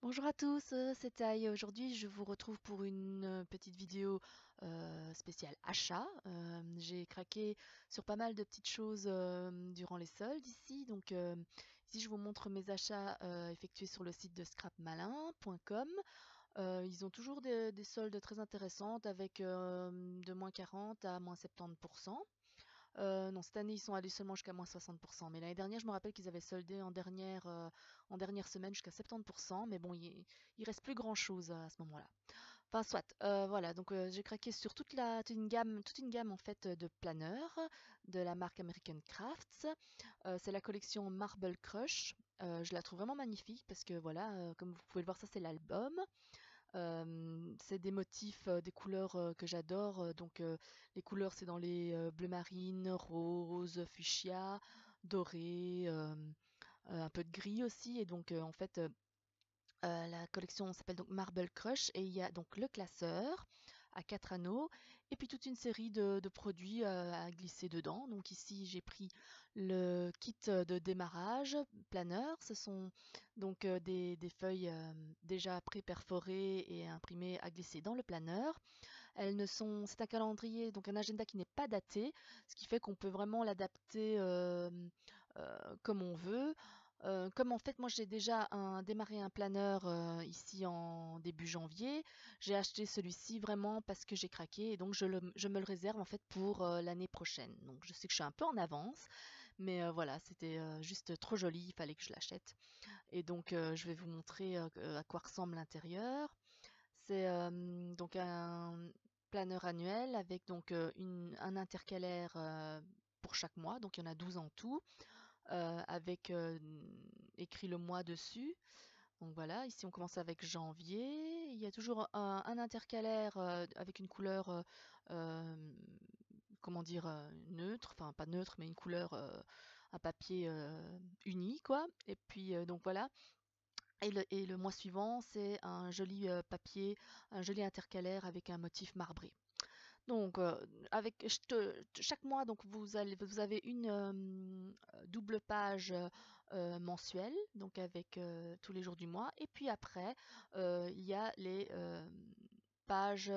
Bonjour à tous, c'est Taï. Aujourd'hui, je vous retrouve pour une petite vidéo spéciale achat. J'ai craqué sur pas mal de petites choses durant les soldes ici. Donc, ici, je vous montre mes achats effectués sur le site de scrapmalin.com. Ils ont toujours des soldes très intéressantes avec de moins 40 à moins 70%. Non, cette année, ils sont allés seulement jusqu'à moins 60%. Mais l'année dernière, je me rappelle qu'ils avaient soldé en dernière semaine jusqu'à 70%. Mais bon, il reste plus grand-chose à ce moment-là. Enfin, soit. Voilà, donc j'ai craqué sur toute une gamme en fait de planeurs de la marque American Crafts. C'est la collection Marble Crush. Je la trouve vraiment magnifique parce que voilà, comme vous pouvez le voir, ça c'est l'album. C'est des motifs, des couleurs que j'adore. Donc les couleurs, c'est dans les bleu marine, rose, fuchsia, doré, un peu de gris aussi. Et donc en fait, la collection s'appelle donc Marble Crush et il y a donc le classeur à 4 anneaux et puis toute une série de produits à glisser dedans. Donc ici j'ai pris le kit de démarrage planeur. Ce sont donc des feuilles déjà pré-perforées et imprimées à glisser dans le planeur. C'est un calendrier, donc un agenda qui n'est pas daté, ce qui fait qu'on peut vraiment l'adapter comme on veut. Comme en fait moi j'ai déjà démarré un planeur ici en début janvier, j'ai acheté celui-ci vraiment parce que j'ai craqué et donc je me le réserve en fait pour l'année prochaine. Donc je sais que je suis un peu en avance, mais voilà, c'était juste trop joli, il fallait que je l'achète. Et donc je vais vous montrer à quoi ressemble l'intérieur. C'est donc un planeur annuel avec donc un intercalaire pour chaque mois, donc il y en a 12 en tout, avec écrit le mois dessus. Donc voilà, ici on commence avec janvier. Il y a toujours un intercalaire avec une couleur, comment dire, neutre, enfin pas neutre, mais une couleur, un papier uni, quoi. Et puis donc voilà. Et le mois suivant, c'est un joli papier, un joli intercalaire avec un motif marbré. Donc, chaque mois, donc vous avez une double page mensuelle, donc avec tous les jours du mois. Et puis après, il y a les pages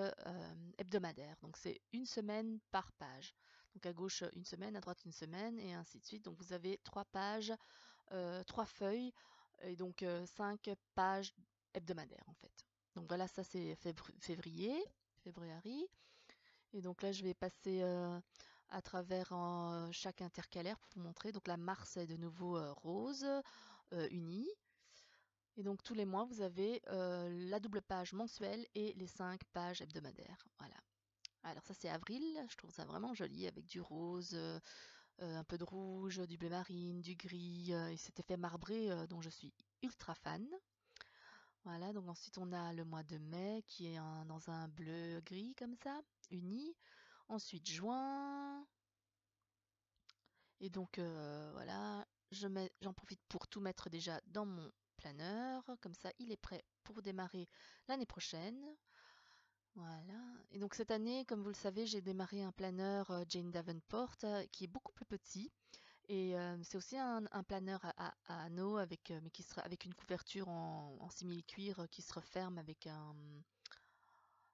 hebdomadaires. Donc, c'est une semaine par page. Donc, à gauche, une semaine, à droite, une semaine, et ainsi de suite. Donc, vous avez trois pages, trois feuilles, et donc 5 pages hebdomadaires, en fait. Donc, voilà, ça, c'est février. Et donc là, je vais passer à travers chaque intercalaire pour vous montrer. Donc la Mars est de nouveau rose, unie. Et donc tous les mois, vous avez la double page mensuelle et les 5 pages hebdomadaires. Voilà. Alors ça, c'est avril. Je trouve ça vraiment joli avec du rose, un peu de rouge, du bleu marine, du gris et cet effet marbré dont je suis ultra fan. Voilà, donc ensuite on a le mois de mai qui est dans un bleu gris comme ça, uni. Ensuite juin, et donc voilà, j'en profite pour tout mettre déjà dans mon planeur, comme ça il est prêt pour démarrer l'année prochaine. Voilà, et donc cette année, comme vous le savez, j'ai démarré un planeur Jane Davenport qui est beaucoup plus petit. Et c'est aussi un planeur à anneaux avec, mais avec une couverture en simili-cuir qui se referme avec un,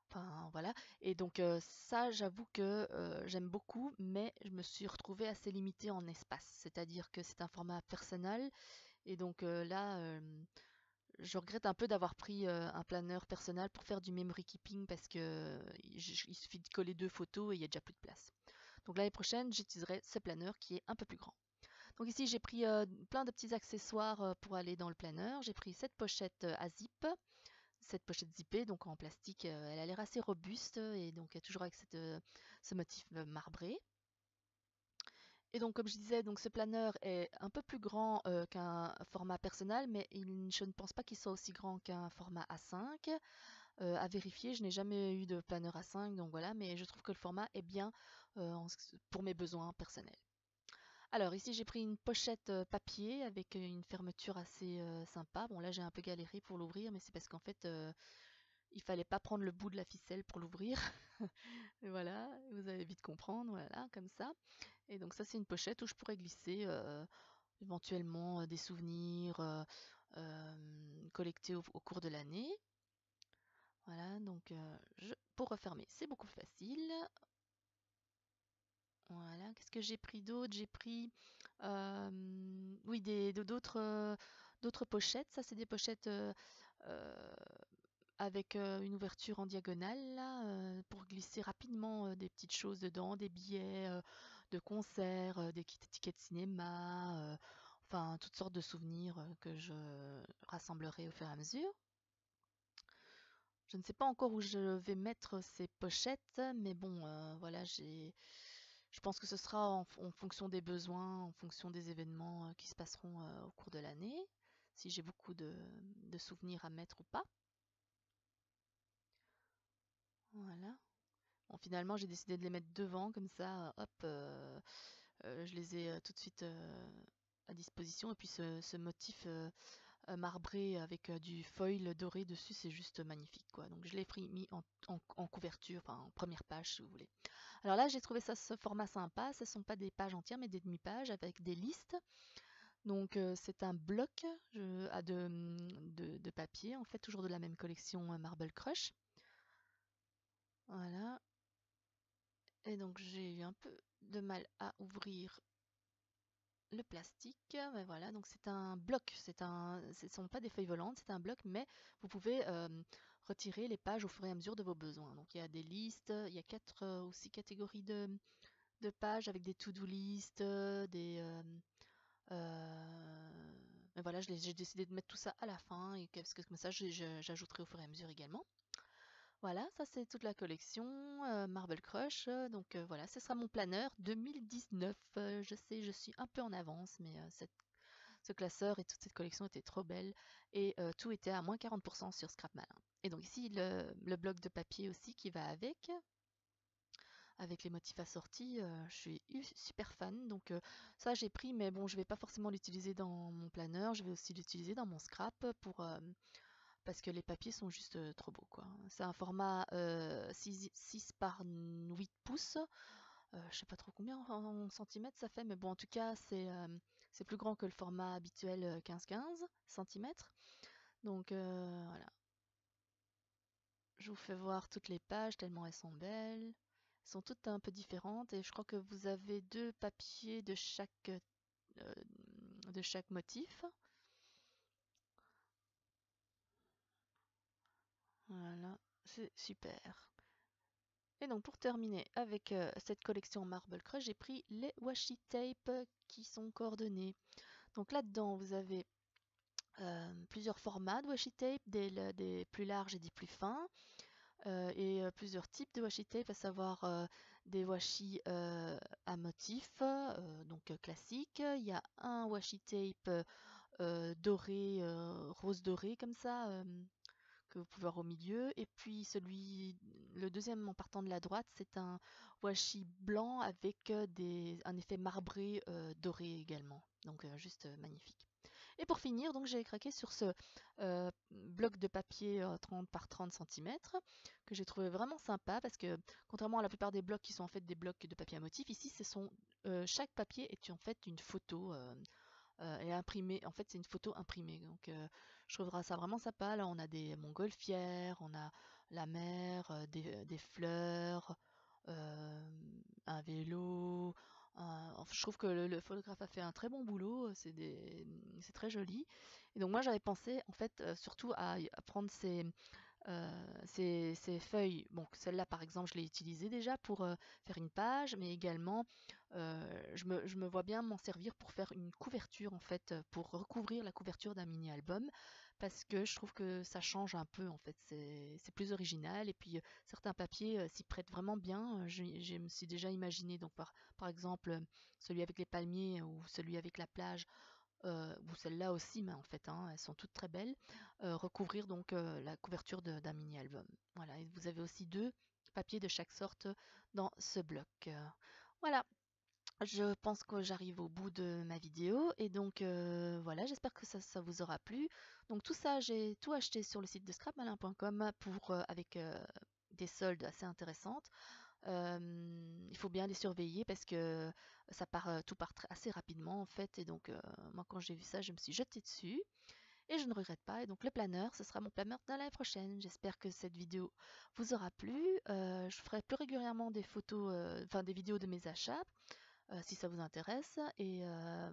enfin voilà. Et donc ça, j'avoue que j'aime beaucoup, mais je me suis retrouvée assez limitée en espace. C'est-à-dire que c'est un format personnel. Et donc là, je regrette un peu d'avoir pris un planeur personnel pour faire du memory keeping parce que il suffit de coller 2 photos et il y a déjà plus de place. Donc l'année prochaine, j'utiliserai ce planeur qui est un peu plus grand. Donc ici, j'ai pris plein de petits accessoires pour aller dans le planeur. J'ai pris cette pochette à zip, cette pochette zippée, donc en plastique, elle a l'air assez robuste et donc toujours avec ce motif marbré. Et donc, comme je disais, donc ce planeur est un peu plus grand qu'un format personnel, mais je ne pense pas qu'il soit aussi grand qu'un format A5. À vérifier, je n'ai jamais eu de planeur A5, donc voilà, mais je trouve que le format est bien pour mes besoins personnels. Alors ici j'ai pris une pochette papier avec une fermeture assez sympa. Bon là j'ai un peu galéré pour l'ouvrir, mais c'est parce qu'en fait il fallait pas prendre le bout de la ficelle pour l'ouvrir. Et voilà, vous allez vite comprendre, voilà, comme ça. Et donc ça c'est une pochette où je pourrais glisser éventuellement des souvenirs, collecter au cours de l'année. Voilà, donc pour refermer, c'est beaucoup plus facile. Voilà, qu'est-ce que j'ai pris d'autre? J'ai pris oui, d'autres pochettes. Ça, c'est des pochettes euh, avec une ouverture en diagonale là, pour glisser rapidement des petites choses dedans, des billets de concerts, des tickets de cinéma, enfin toutes sortes de souvenirs que je rassemblerai au fur et à mesure. Je ne sais pas encore où je vais mettre ces pochettes, mais bon, voilà, je pense que ce sera en fonction des besoins, en fonction des événements qui se passeront au cours de l'année, si j'ai beaucoup de souvenirs à mettre ou pas. Voilà. Bon, finalement, j'ai décidé de les mettre devant, comme ça, hop, je les ai tout de suite à disposition. Et puis ce motif marbré avec du foil doré dessus, c'est juste magnifique, quoi. Donc je l'ai mis en couverture, enfin en première page, si vous voulez. Alors là, j'ai trouvé ce format sympa. Ce ne sont pas des pages entières, mais des demi-pages avec des listes. Donc c'est un bloc de papier, en fait, toujours de la même collection Marble Crush. Voilà. Et donc j'ai eu un peu de mal à ouvrir le plastique. Mais voilà, donc c'est un bloc. Ce ne sont pas des feuilles volantes, c'est un bloc, mais vous pouvez retirer les pages au fur et à mesure de vos besoins. Donc il y a des listes, il y a 4 ou 6 catégories de pages avec des to-do list, mais voilà, j'ai décidé de mettre tout ça à la fin et parce que comme ça j'ajouterai au fur et à mesure également. Voilà, ça c'est toute la collection Marble Crush. Donc voilà, ce sera mon planeur 2019. Je sais, je suis un peu en avance, mais ce classeur et toute cette collection était trop belle. Et tout était à moins 40% sur Scrap Malin. Et donc ici, le bloc de papier aussi qui va avec les motifs assortis. Je suis super fan. Donc ça j'ai pris, mais bon, je vais pas forcément l'utiliser dans mon planeur. Je vais aussi l'utiliser dans mon scrap parce que les papiers sont juste trop beaux, quoi. C'est un format 6 par 8 pouces. Je sais pas trop combien en centimètres ça fait, mais bon, en tout cas, c'est plus grand que le format habituel 15-15 centimètres. Donc voilà, je vous fais voir toutes les pages tellement elles sont belles. Elles sont toutes un peu différentes et je crois que vous avez deux papiers de chaque motif. Voilà, c'est super. Et donc pour terminer avec cette collection Marble Crush, j'ai pris les washi tape qui sont coordonnés. Donc là-dedans, vous avez plusieurs formats de washi tape, des plus larges et des plus fins, et plusieurs types de washi tape, à savoir des washi à motif, donc classique. Il y a un washi tape doré, rose doré comme ça, que vous pouvez voir au milieu. Et puis le deuxième en partant de la droite, c'est un washi blanc avec un effet marbré doré également. Donc juste magnifique. Et pour finir, donc j'ai craqué sur ce bloc de papier 30 par 30 cm que j'ai trouvé vraiment sympa parce que contrairement à la plupart des blocs qui sont en fait des blocs de papier à motif, ici chaque papier est en fait une photo et imprimée. En fait, c'est une photo imprimée. Donc je trouverais ça vraiment sympa. Là, on a des montgolfières, on a la mer, des fleurs, euh, un vélo. Enfin, je trouve que le photographe a fait un très bon boulot. C'est très joli. Et donc moi, j'avais pensé en fait surtout à prendre ces feuilles. Bon, celle-là, par exemple, je l'ai utilisée déjà pour faire une page, mais également, je me vois bien m'en servir pour faire une couverture, en fait, pour recouvrir la couverture d'un mini-album, parce que je trouve que ça change un peu, en fait. C'est plus original, et puis certains papiers s'y prêtent vraiment bien. Je me suis déjà imaginé, donc par exemple, celui avec les palmiers ou celui avec la plage ou celle-là aussi, mais en fait, hein, elles sont toutes très belles, recouvrir donc la couverture d'un mini-album. Voilà, et vous avez aussi deux papiers de chaque sorte dans ce bloc. Voilà, je pense que j'arrive au bout de ma vidéo et donc voilà, j'espère que ça vous aura plu. Donc tout ça, j'ai tout acheté sur le site de scrapmalin.com avec des soldes assez intéressantes. Il faut bien les surveiller parce que tout part assez rapidement en fait. Et donc moi quand j'ai vu ça, je me suis jetée dessus. et je ne regrette pas. Et donc le planeur, ce sera mon planeur de l'année prochaine. J'espère que cette vidéo vous aura plu. Je ferai plus régulièrement des photos, enfin des vidéos de mes achats, si ça vous intéresse. Et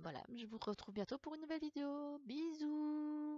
voilà, je vous retrouve bientôt pour une nouvelle vidéo. Bisous!